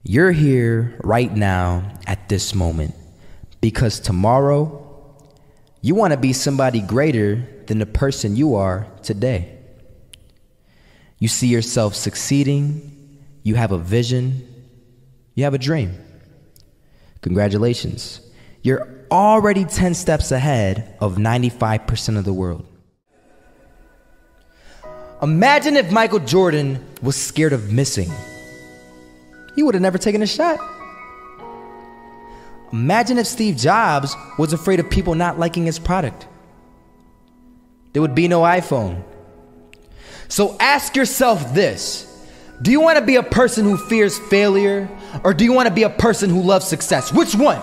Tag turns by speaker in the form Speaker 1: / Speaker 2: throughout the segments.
Speaker 1: You're here right now at this moment because tomorrow you want to be somebody greater than the person you are today. You see yourself succeeding, you have a vision, you have a dream. Congratulations. You're already 10 steps ahead of 95% of the world. Imagine if Michael Jordan was scared of missing. He would have never taken a shot. Imagine if Steve Jobs was afraid of people not liking his product. There would be no iPhone. So ask yourself this. Do you want to be a person who fears failure, or do you want to be a person who loves success? Which one?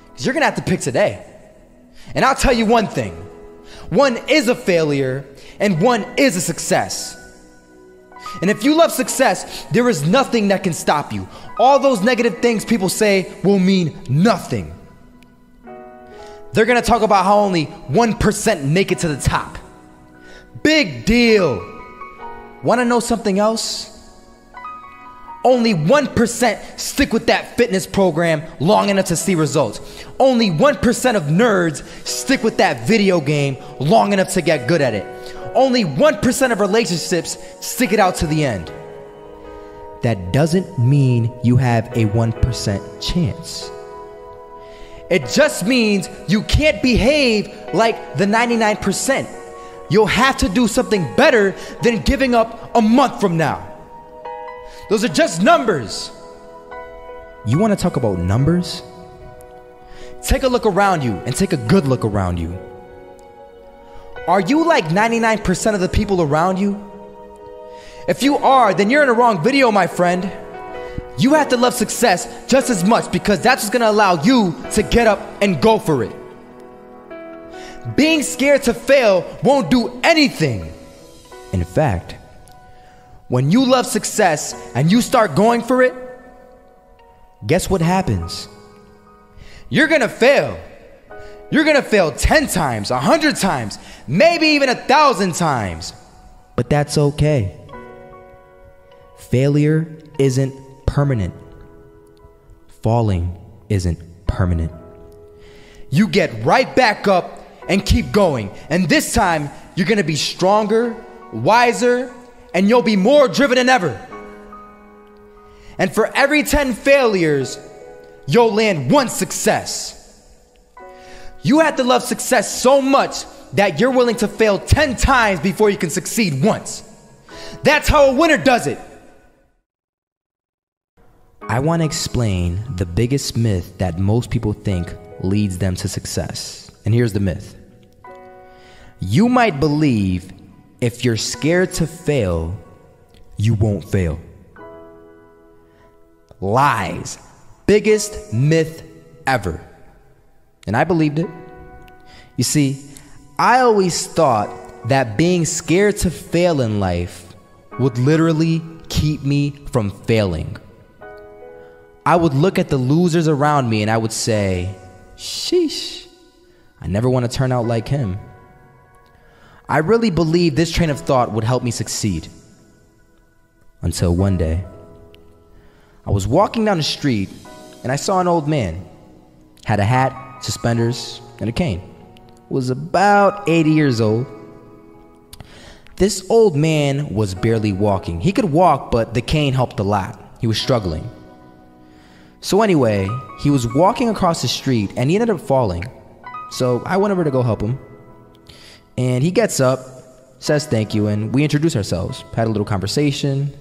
Speaker 1: Because you're going to have to pick today. And I'll tell you one thing. One is a failure and one is a success. And if you love success, there is nothing that can stop you. All those negative things people say will mean nothing. They're going to talk about how only 1% make it to the top. Big deal. Want to know something else? Only 1% stick with that fitness program long enough to see results. Only 1% of nerds stick with that video game long enough to get good at it. Only 1% of relationships stick it out to the end. That doesn't mean you have a 1% chance. It just means you can't behave like the 99%. You'll have to do something better than giving up a month from now. Those are just numbers. You want to talk about numbers? Take a look around you and take a good look around you. Are you like 99% of the people around you? If you are, then you're in the wrong video, my friend. You have to love success just as much because that's what's going to allow you to get up and go for it. Being scared to fail won't do anything. In fact, when you love success and you start going for it, guess what happens? You're going to fail. You're going to fail 10 times, 100 times, maybe even 1,000 times. But that's okay. Failure isn't permanent. Falling isn't permanent. You get right back up and keep going. And this time, you're going to be stronger, wiser, and you'll be more driven than ever. And for every 10 failures, you'll land one success. You have to love success so much that you're willing to fail 10 times before you can succeed once. That's how a winner does it. I want to explain the biggest myth that most people think leads them to success. And here's the myth. You might believe if you're scared to fail, you won't fail. Lies. Biggest myth ever. And I believed it. You see, I always thought that being scared to fail in life would literally keep me from failing. I would look at the losers around me and I would say, sheesh, I never want to turn out like him. I really believed this train of thought would help me succeed. Until one day, I was walking down the street and I saw an old man. Had a hat, suspenders, and a cane. Was about 80 years old. This old man was barely walking. He could walk, but the cane helped a lot. He was struggling. So anyway, he was walking across the street and he ended up falling. So I went over to go help him. And he gets up, says thank you, and we introduced ourselves. Had a little conversation.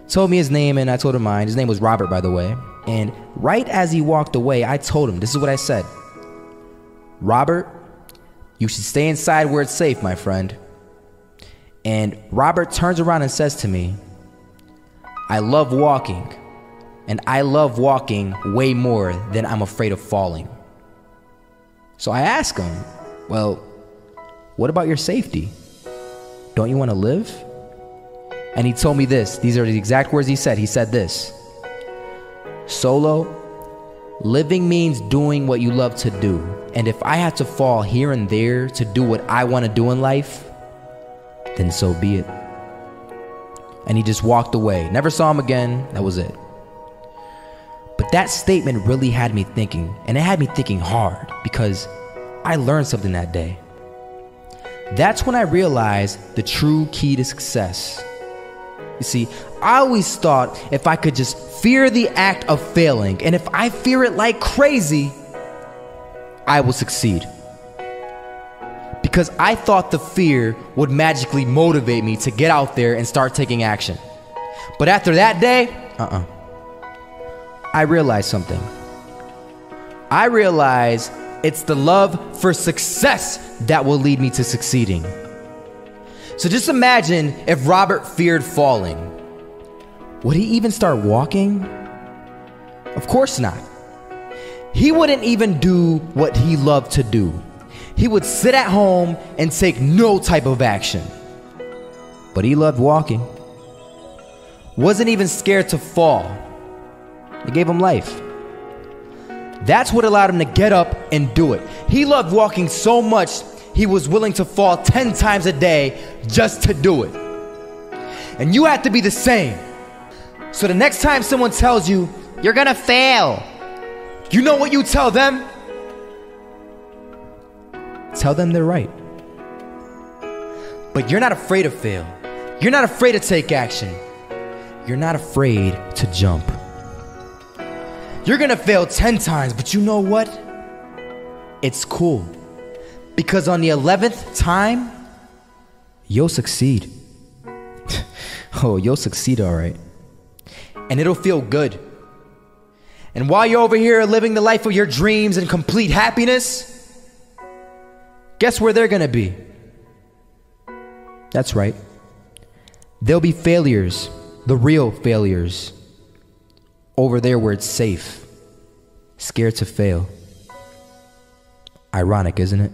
Speaker 1: Told me his name and I told him mine. His name was Robert, by the way. And right as he walked away, I told him, this is what I said. Robert, you should stay inside where it's safe, my friend. And Robert turns around and says to me, I love walking. And I love walking way more than I'm afraid of falling. So I asked him, well, what about your safety? Don't you want to live? And he told me this. These are the exact words he said. He said this. Solo, living means doing what you love to do. And if I have to fall here and there to do what I want to do in life, then so be it. And he just walked away. Never saw him again. That was it. But that statement really had me thinking, and it had me thinking hard because I learned something that day. That's when I realized the true key to success. You see, I always thought if I could just fear the act of failing, and if I fear it like crazy, I will succeed. Because I thought the fear would magically motivate me to get out there and start taking action. But after that day, I realized something. I realized it's the love for success that will lead me to succeeding. So just imagine if Robert feared falling. Would he even start walking? Of course not. He wouldn't even do what he loved to do. He would sit at home and take no type of action. But he loved walking. Wasn't even scared to fall. It gave him life. That's what allowed him to get up and do it. He loved walking so much, he was willing to fall 10 times a day just to do it. And you have to be the same. So the next time someone tells you, you're gonna fail, you know what you tell them? Tell them they're right. But you're not afraid to fail. You're not afraid to take action. You're not afraid to jump. You're gonna fail 10 times, but you know what? It's cool. Because on the 11th time, you'll succeed. Oh, you'll succeed all right. And it'll feel good. And while you're over here living the life of your dreams and complete happiness, guess where they're gonna be? That's right. They'll be failures, the real failures. Over there where it's safe, scared to fail. Ironic, isn't it?